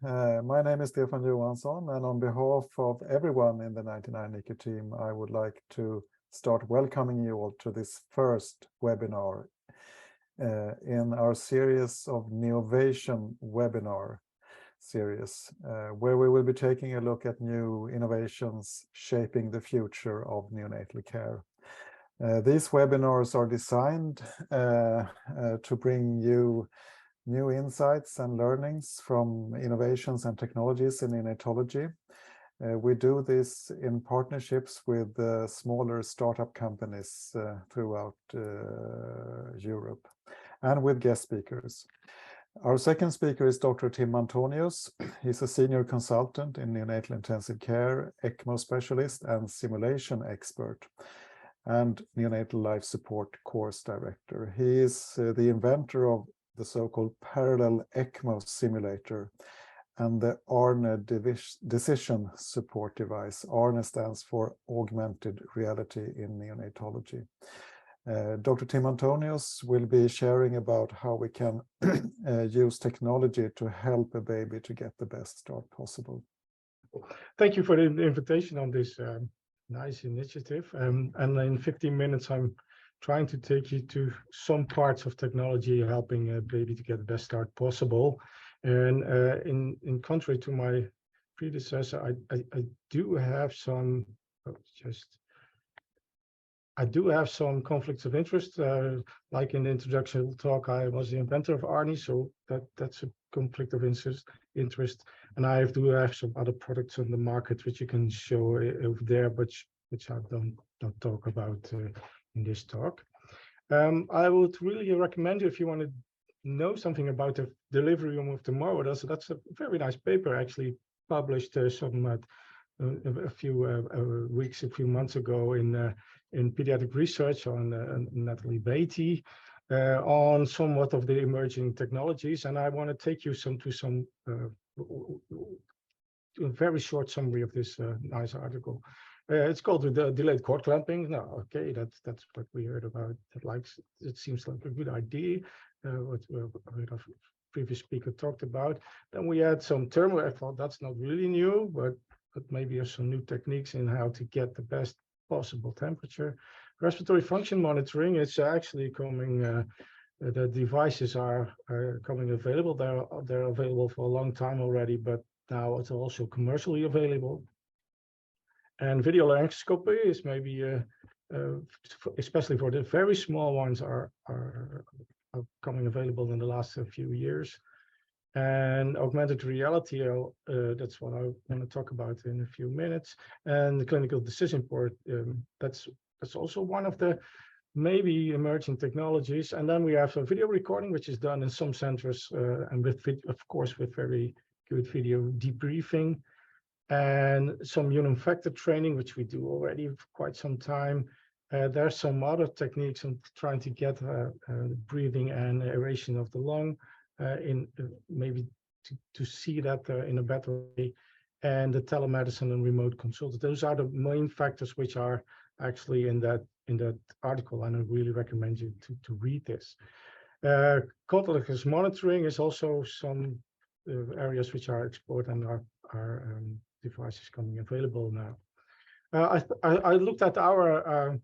My name is Stefan Johansson, and on behalf of everyone in the 99NICU team, I would like to start welcoming you all to this first webinar in our series of Neovation webinar series, where we will be taking a look at new innovations shaping the future of neonatal care. These webinars are designed to bring you new insights and learnings from innovations and technologies in neonatology. We do this in partnerships with smaller startup companies throughout Europe and with guest speakers. Our second speaker is Dr. Tim Antonius. He's a senior consultant in neonatal intensive care, ECMO specialist and simulation expert, and neonatal life support course director. He is the inventor of the so-called parallel ECMO simulator and the ARNE decision support device. ARNE stands for augmented reality in neonatology. Dr. Tim Antonius will be sharing about how we can use technology to help a baby to get the best start possible. Thank you for the invitation on this nice initiative. And in 15 minutes, I'm trying to take you to some parts of technology helping a baby to get the best start possible. And in contrary to my predecessor, I do have some conflicts of interest. Like in the introduction talk, I was the inventor of ARNE, so that's a conflict of interest. And I do have some other products on the market which you can show over there, which I don't talk about in this talk. I would really recommend you, if you want to know something about the delivery room of tomorrow. That's a very nice paper, actually published a few months ago in pediatric research on Natalie Beatty on somewhat of the emerging technologies, and I want to take you to a very short summary of this nice article. It's called the delayed cord clamping. Now, okay, that's what we heard about. It seems like a good idea. What our previous speaker talked about. Then we had some thermal. I thought that's not really new, but maybe there's some new techniques in how to get the best possible temperature. Respiratory function monitoring is actually coming. The devices are coming available. They're available for a long time already, but now it's also commercially available. And video laryngoscopy is maybe, especially for the very small ones, are coming available in the last few years. And augmented reality, that's what I want to talk about in a few minutes. And the clinical decision support, that's also one of the maybe emerging technologies. And then we have a video recording, which is done in some centers, and of course with very good video debriefing. And some human factor training, which we do already for quite some time. There's some other techniques on trying to get breathing and aeration of the lung maybe to see that in a better way. And the telemedicine and remote consult. Those are the main factors which are actually in that article, and I really recommend you to read this. Contactless monitoring is also some areas which are explored and are devices coming available now. I looked at our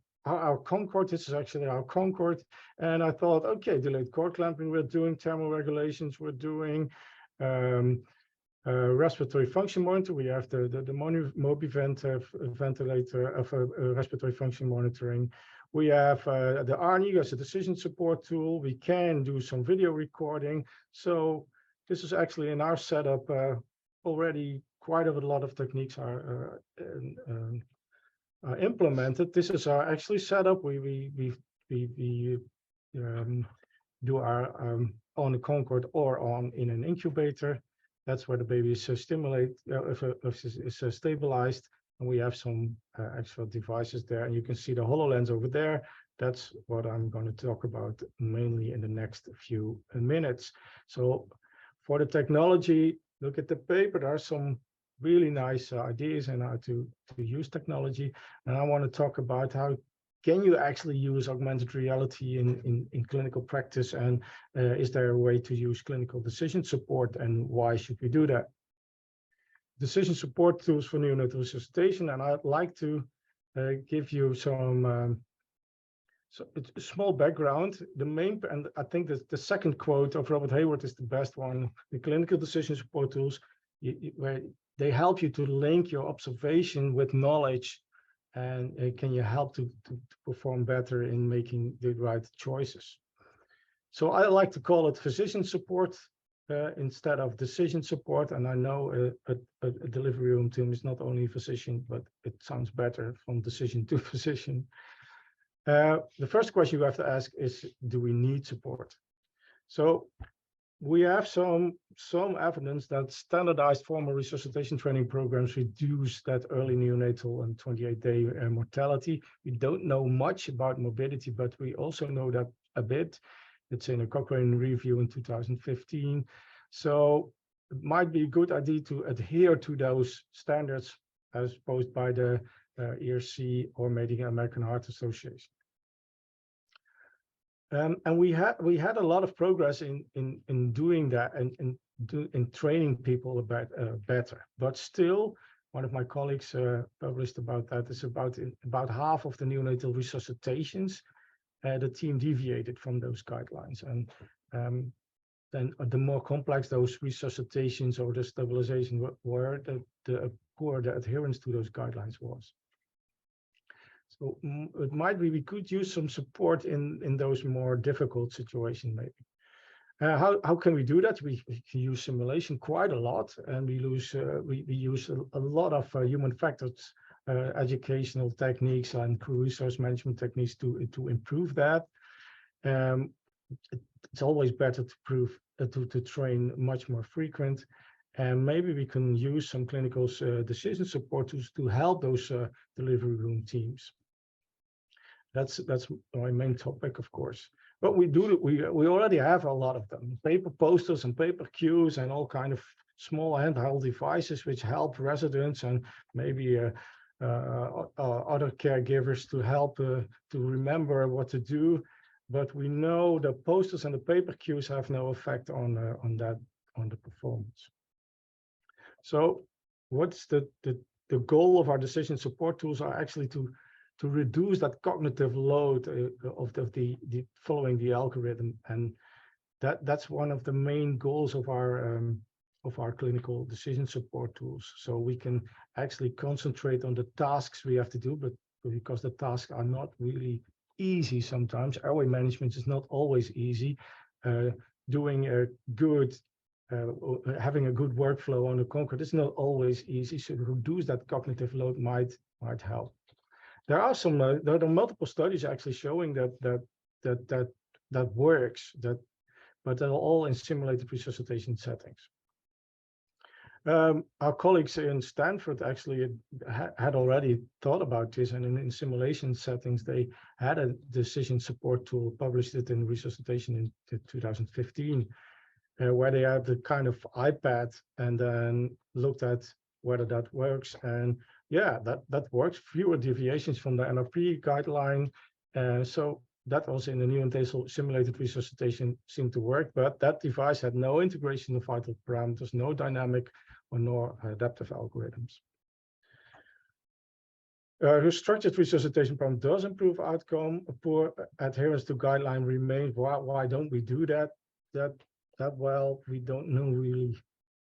Concord. This is actually our Concord, and I thought, okay, delayed cord clamping, we're doing thermal regulations, we're doing respiratory function monitor. We have the MobiVent ventilator of respiratory function monitoring. We have the ARNE as a decision support tool. We can do some video recording. So this is actually in our setup already. Quite a lot of techniques are implemented. This is our actually setup. We do our on the Concord or in an incubator. That's where the baby is stabilized, and we have some extra devices there. And you can see the HoloLens over there. That's what I'm going to talk about mainly in the next few minutes. So for the technology, look at the paper. There are some really nice ideas on how to use technology. And I want to talk about how can you actually use augmented reality in clinical practice, and is there a way to use clinical decision support, and why should we do that? decision support tools for neonatal resuscitation, and I'd like to give you some so it's a small background. The main, and I think that the second quote of Robert Hayward is the best one. The clinical decision support tools, where they help you to link your observation with knowledge, and can you help to perform better in making the right choices. So I like to call it physician support instead of decision support. And I know a delivery room team is not only physician, but it sounds better from decision to physician. The first question you have to ask is, do we need support? So we have some evidence that standardized formal resuscitation training programs reduce that early neonatal and 28-day mortality. We don't know much about morbidity, but we also know that a bit. It's in a Cochrane review in 2015. So it might be a good idea to adhere to those standards as posed by the ERC or maybe the American Heart Association. And we had a lot of progress in doing that and in training people about better. But still, one of my colleagues published about that. Is about half of the neonatal resuscitations, the team deviated from those guidelines, and then the more complex those resuscitations or the stabilization were, the poorer the adherence to those guidelines was. So it might be we could use some support in those more difficult situations, maybe. How can we do that? We can use simulation quite a lot, and we use a lot of human factors, educational techniques and crew resource management techniques to improve that. It's always better to train much more frequent, and maybe we can use some clinical decision support tools to help those delivery room teams. That's my main topic, of course. But we already have a lot of them: paper posters and paper cues and all kind of small handheld devices which help residents and maybe other caregivers to help to remember what to do. But we know the posters and the paper cues have no effect on the performance. So what's the goal of our decision support tools are actually to reduce that cognitive load of the following the algorithm, and that's one of the main goals of our clinical decision support tools. So we can actually concentrate on the tasks we have to do, but because the tasks are not really easy sometimes, airway management is not always easy. Doing a good having a good workflow on the Concorde is not always easy. So to reduce that cognitive load might help. There are multiple studies actually showing that works, but they're all in simulated resuscitation settings. Our colleagues in Stanford actually had already thought about this, and in simulation settings, they had a decision support tool, published it in Resuscitation in 2015, where they had the kind of iPad and then looked at whether that works. And yeah, that works. Fewer deviations from the NRP guideline. So that also in the neonatal simulated resuscitation seemed to work, but that device had no integration of vital parameters, no dynamic or nor adaptive algorithms. Structured resuscitation program does improve outcome. Poor adherence to guideline remains. Why don't we do that well? We don't know really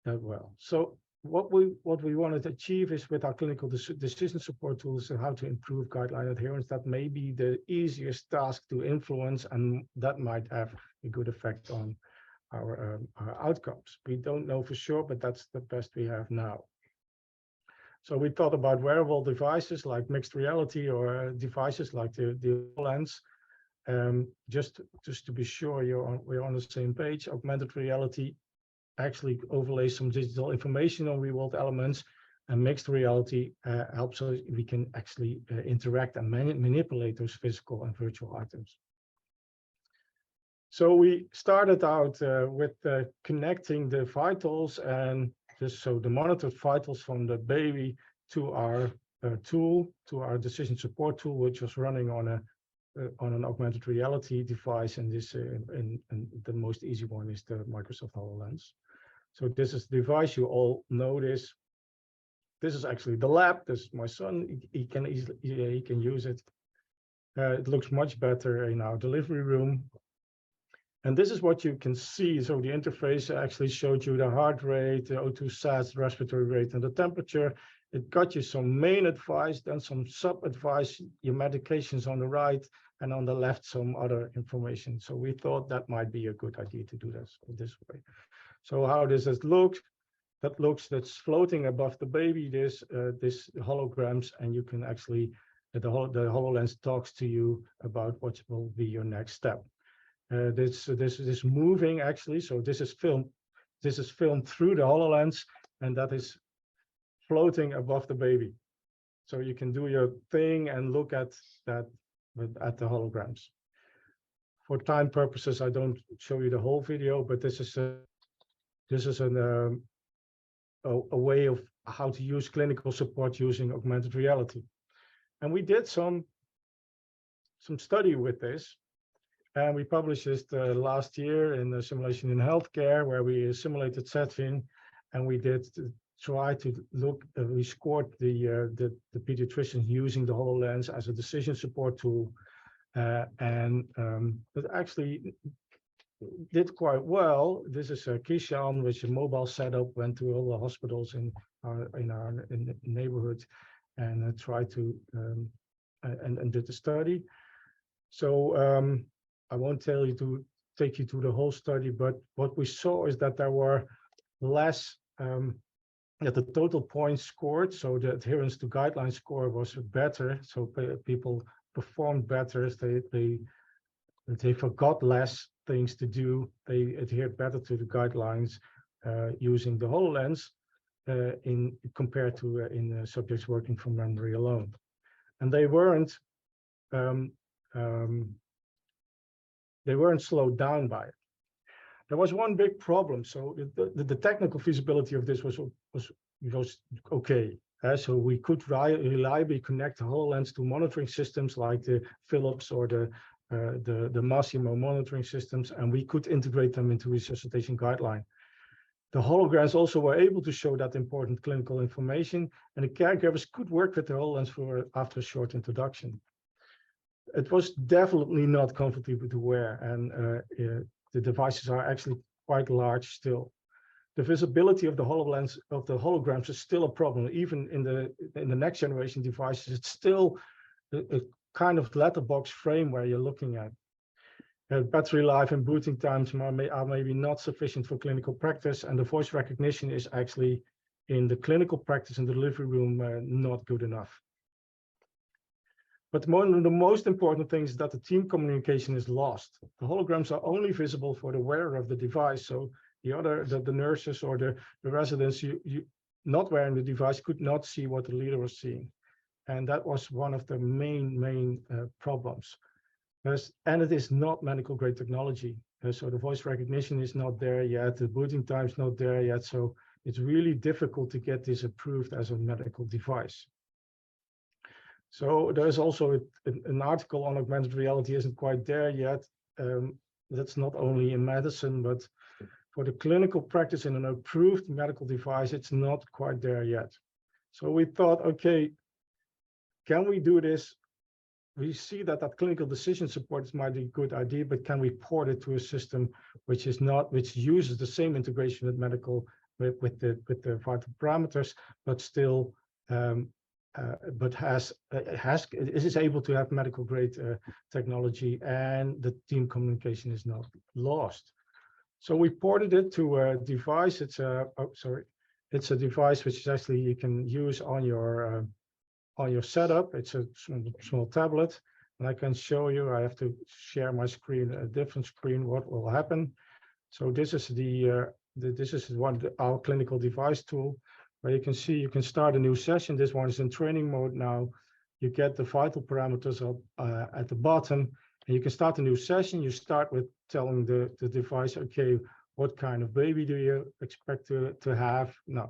that well. So what we wanted to achieve is with our clinical decision support tools and how to improve guideline adherence. That may be the easiest task to influence, and that might have a good effect on our outcomes. We don't know for sure, but that's the best we have now. So we thought about wearable devices like mixed reality or devices like the HoloLens. Just to be sure we're on the same page. Augmented reality actually overlays some digital information on real-world elements, and mixed reality helps us. We can actually interact and manipulate those physical and virtual items. So we started out with connecting the vitals and the monitored vitals from the baby to our tool, to our decision support tool, which was running on an augmented reality device, and this and the most easy one is the Microsoft HoloLens. So this is the device, you all know this. This is actually the lab. This is my son. He can easily, he can use it. It looks much better in our delivery room. And this is what you can see. So the interface actually showed you the heart rate, the O2 sats, the respiratory rate, and the temperature. It got you some main advice, then some sub-advice, your medications on the right, and on the left, some other information. So we thought that might be a good idea to do this way. So how does this look? That's floating above the baby, this holograms, and you can actually, the HoloLens talks to you about what will be your next step. This is moving actually, so this is filmed through the HoloLens, and that is floating above the baby. So you can do your thing and look at that at the holograms. For time purposes, I don't show you the whole video, but this is a way of how to use clinical support using augmented reality. And we did some study with this. And we published this last year in the Simulation in Healthcare, where we simulated setting, and we did try to look. We scored the pediatricians using the HoloLens as a decision support tool, and it actually did quite well. This is Kishan, which is a mobile setup, went to all the hospitals in the neighborhood, and tried to and did the study. So. I won't take you through the whole study, but what we saw is that there were less, that the total points scored, so the adherence to guideline score was better, so people performed better, they forgot less things to do, they adhered better to the guidelines using the HoloLens compared to in subjects working from memory alone. And they weren't slowed down by it. There was one big problem. So the technical feasibility of this was okay. So we could reliably connect the HoloLens to monitoring systems like the Philips or the Massimo monitoring systems, and we could integrate them into resuscitation guideline. The holograms also were able to show that important clinical information, and the caregivers could work with the HoloLens after a short introduction. It was definitely not comfortable to wear, and the devices are actually quite large still. The visibility of the HoloLens of the holograms is still a problem. Even in the next generation devices, it's still a kind of letterbox frame where you're looking at. Battery life and booting times are maybe not sufficient for clinical practice, and the voice recognition is actually in the clinical practice in the delivery room not good enough. But one of the most important things is that the team communication is lost. The holograms are only visible for the wearer of the device. So the nurses or the residents not wearing the device could not see what the leader was seeing. And that was one of the main problems. And it is not medical grade technology. So the voice recognition is not there yet. The booting time is not there yet. So it's really difficult to get this approved as a medical device. So there's also an article on augmented reality isn't quite there yet. That's not only in medicine, but for the clinical practice in an approved medical device, it's not quite there yet. So we thought, okay, can we do this? We see that clinical decision support might be a good idea, but can we port it to a system which uses the same integration with medical with the vital parameters, but still but is able to have medical grade technology, and the team communication is not lost. So we ported it to a device. It's a device which is actually you can use on your setup. It's a small tablet, and I can show you. I have to share my screen, a different screen. What will happen? So this is our clinical device tool, where you can see you can start a new session. This one is in training mode now. You get the vital parameters up at the bottom, and you can start a new session. You start with telling the device, okay, what kind of baby do you expect to have? Now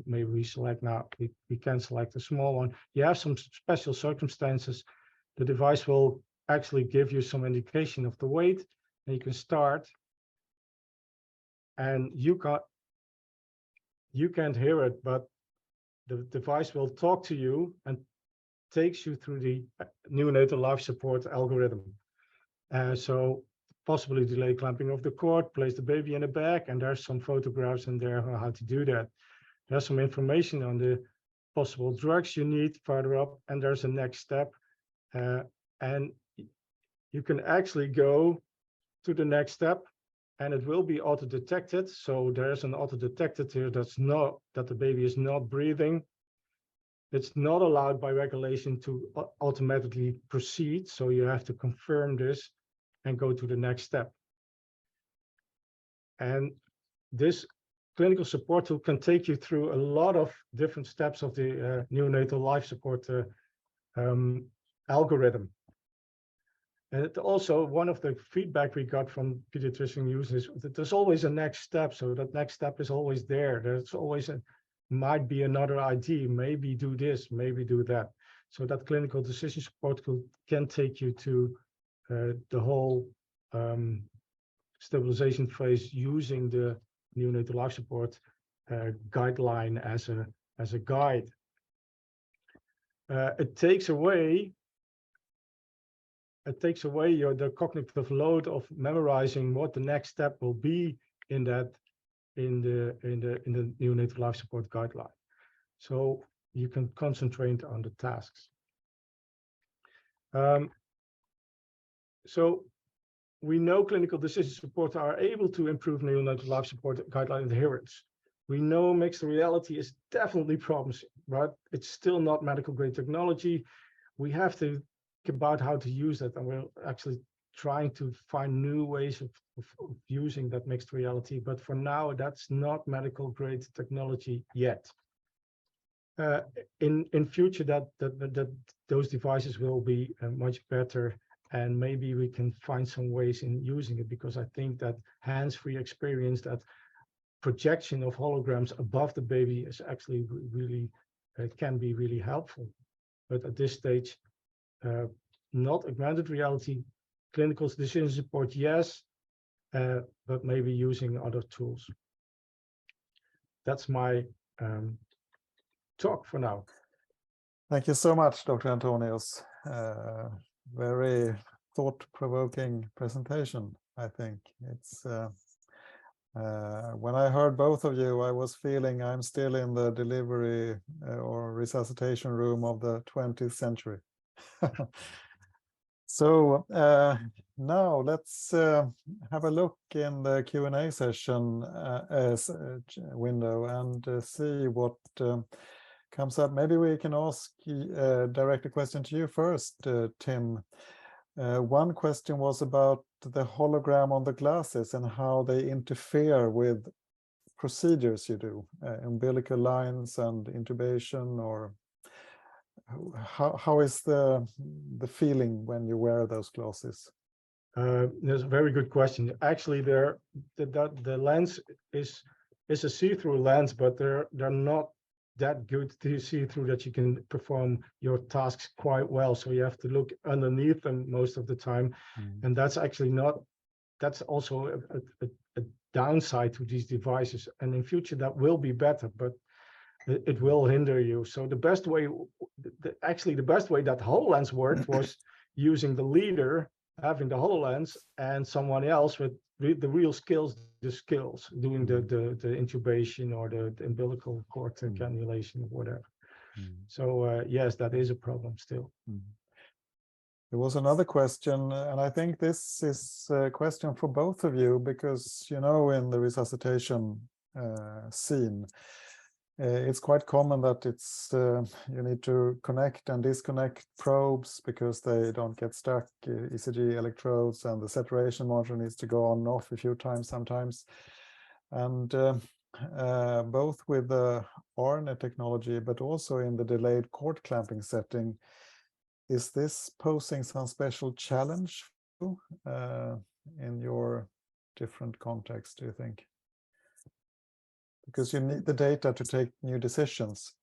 maybe we select now, we can select a small one. You have some special circumstances. The device will actually give you some indication of the weight, and you can start. And you can't hear it, but the device will talk to you and takes you through the neonatal life support algorithm. So possibly delay clamping of the cord, place the baby in the bag, and there's some photographs in there on how to do that. There's some information on the possible drugs you need further up, and there's a next step. And you can actually go to the next step, and it will be auto-detected. So there's an auto-detected here that the baby is not breathing. It's not allowed by regulation to automatically proceed. So you have to confirm this and go to the next step. And this clinical support tool can take you through a lot of different steps of the neonatal life support algorithm. And it also, one of the feedback we got from pediatrician users is that there's always a next step. So that next step is always there. There's always might be another idea, maybe do this, maybe do that. So that clinical decision support tool can take you to the whole stabilization phase using the neonatal life support guideline as a guide. It takes away the cognitive load of memorizing what the next step will be in the neonatal life support guideline. So you can concentrate on the tasks. So we know clinical decision support are able to improve neonatal life support guideline adherence. We know mixed reality is definitely promising, but it's still not medical grade technology. We have to think about how to use that, and we're actually trying to find new ways of using that mixed reality. But for now, that's not medical grade technology yet. In future, that those devices will be much better, and maybe we can find some ways in using it, because I think that hands-free experience, that projection of holograms above the baby is actually really, it can be really helpful. But at this stage, not augmented reality, clinical decision support, yes, but maybe using other tools. That's my talk for now. Thank you so much, Dr. Antonius. Very thought-provoking presentation, I think. It's when I heard both of you, I was feeling I'm still in the delivery or resuscitation room of the 20th century. So now let's have a look in the Q&A session window and see what comes up. Maybe we can ask direct a question to you first, Tim. One question was about the hologram on the glasses and how they interfere with procedures you do, umbilical lines and intubation, or how is the feeling when you wear those glasses? That's a very good question. Actually, the lens is a see-through lens, but they're not that good to see through that you can perform your tasks quite well. So you have to look underneath them most of the time. And that's actually not, that's also a downside to these devices. And in future that will be better, but it will hinder you. So the best way, actually the best way that HoloLens worked was using the leader, having the HoloLens, and someone else with the real skills, doing the intubation or the umbilical cord cannulation or whatever. So yes, that is a problem still. There was another question, and I think this is a question for both of you, because, you know, in the resuscitation scene, it's quite common that it's you need to connect and disconnect probes because they don't get stuck, ECG electrodes, and the saturation monitor needs to go on and off a few times sometimes. And both with the ARNE technology, but also in the delayed cord clamping setting, is this posing some special challenge in your different contexts, do you think? Because you need the data to take new decisions,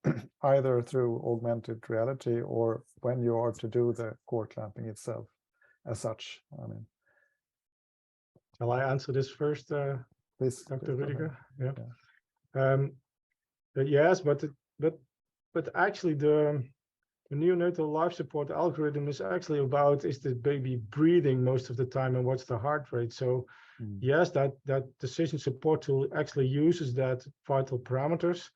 either through augmented reality or when you are to do the cord clamping itself as such. I mean, shall I answer this first, please, Dr. Rudiger? Yeah. Yeah. But yes, but but actually the neonatal life support algorithm is actually about, is the baby breathing most of the time and what's the heart rate? So yes, that decision support tool actually uses that vital parameters,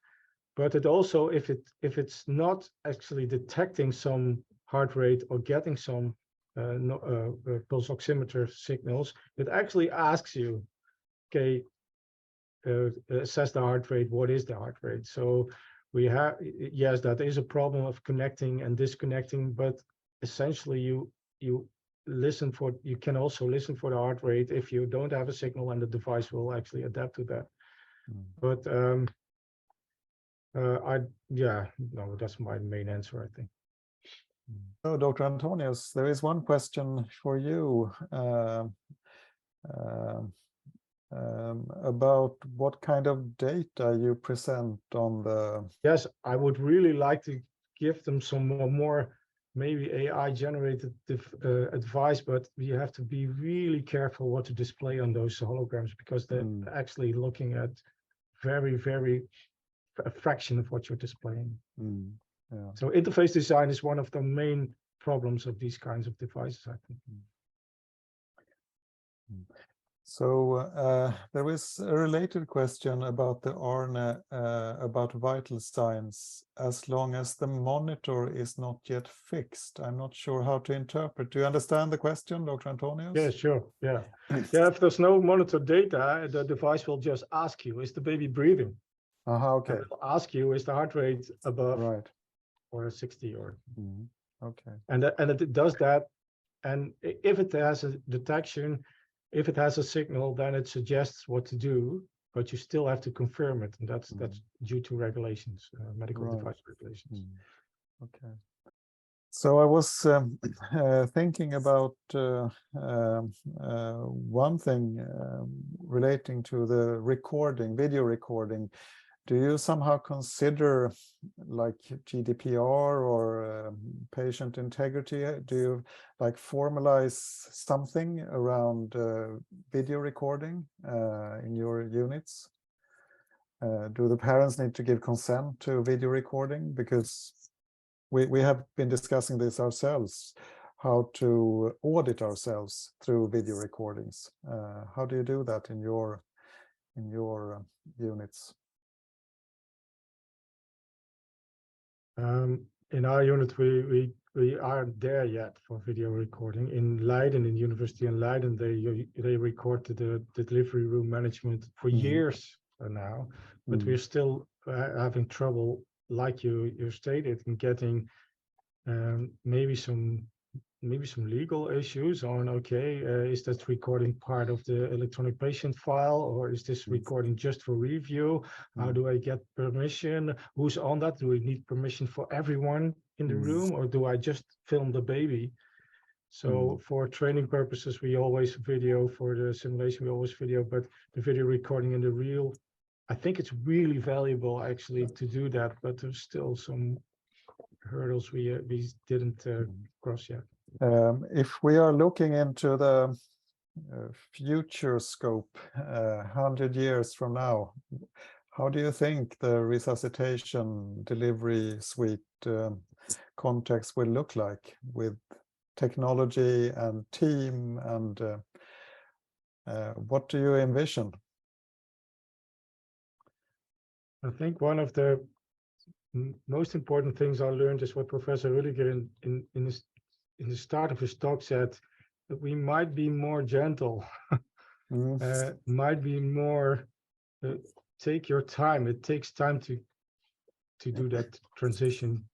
but it also, if it's not actually detecting some heart rate or getting some pulse oximeter signals, it actually asks you, okay, assess the heart rate. What is the heart rate? So we have, yes, that is a problem of connecting and disconnecting, but essentially you listen for, you can also listen for the heart rate if you don't have a signal, and the device will actually adapt to that. But no, that's my main answer, I think. So, Dr. Antonius, there is one question for you about what kind of data you present on the... Yes, I would really like to give them some more maybe AI generated advice, but you have to be really careful what to display on those holograms, because they're actually looking at very a fraction of what you're displaying. Yeah. So interface design is one of the main problems of these kinds of devices, I think. So there is a related question about the ARNE, about vital signs, as long as the monitor is not yet fixed. I'm not sure how to interpret. Do you understand the question, Dr. Antonius? Yeah, sure. Yeah. Yeah, if there's no monitor data, the device will just ask you, is the baby breathing? Okay. And it'll ask you, is the heart rate above or 60 or... Okay. And it does that. And if it has a detection, if it has a signal, then it suggests what to do, but you still have to confirm it. And that's due to regulations, medical device regulations. Okay. So I was thinking about one thing relating to the recording, video recording. Do you somehow consider like GDPR or patient integrity? Do you like formalize something around video recording in your units? Do the parents need to give consent to video recording? Because we have been discussing this ourselves, how to audit ourselves through video recordings. How do you do that in your units? In our unit, we aren't there yet for video recording. In Leiden, in University in Leiden, they record the delivery room management for years now, but we're still having trouble, like you stated, in getting maybe some legal issues on, okay, is that recording part of the electronic patient file, or is this recording just for review? How do I get permission? Who's on that? Do we need permission for everyone in the room, or do I just film the baby? So for training purposes, we always video. For the simulation, we always video, but the video recording in the real, I think it's really valuable actually to do that, but there's still some hurdles we didn't cross yet. If we are looking into the future scope, 100 years from now, how do you think the resuscitation delivery suite context will look like, with technology and team, and what do you envision? I think one of the most important things I learned is what Professor Rudiger in the start of his talk said, that we might be more gentle, might be more, take your time. It takes time to do that transition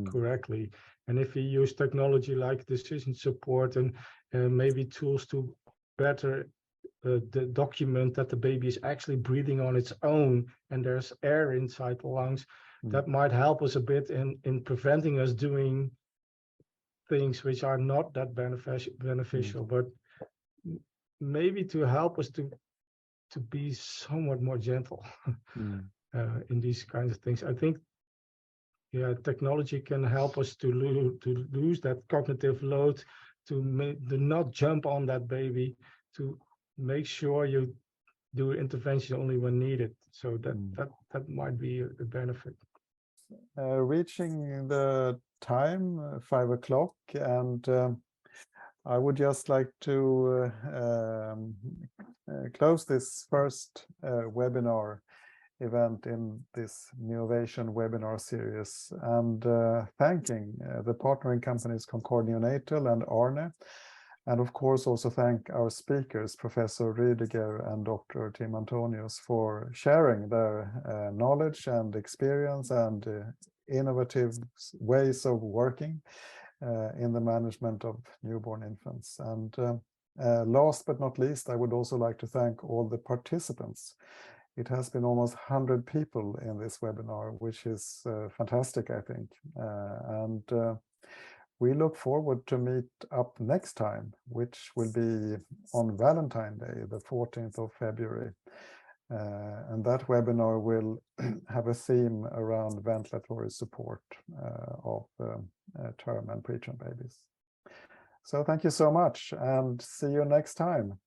correctly. And if we use technology like decision support and maybe tools to better document that the baby is actually breathing on its own and there's air inside the lungs, that might help us a bit in preventing us doing things which are not that beneficial, but maybe to help us to be somewhat more gentle in these kinds of things. I think, yeah, technology can help us to lose that cognitive load, to not jump on that baby, to make sure you do intervention only when needed. So that might be a benefit. reaching the time, 5 o'clock, and I would just like to close this first webinar event in this Neovation webinar series, and thanking the partnering companies Concord Neonatal and ARNE, and of course also thank our speakers, Professor Rüdiger and Dr. Tim Antonius, for sharing their knowledge and experience and innovative ways of working in the management of newborn infants. And last but not least, I would also like to thank all the participants. It has been almost 100 people in this webinar, which is fantastic, I think. We look forward to meet up next time, which will be on Valentine's Day, the 14th of February. And that webinar will have a theme around ventilatory support of term and preterm babies. So thank you so much, and see you next time.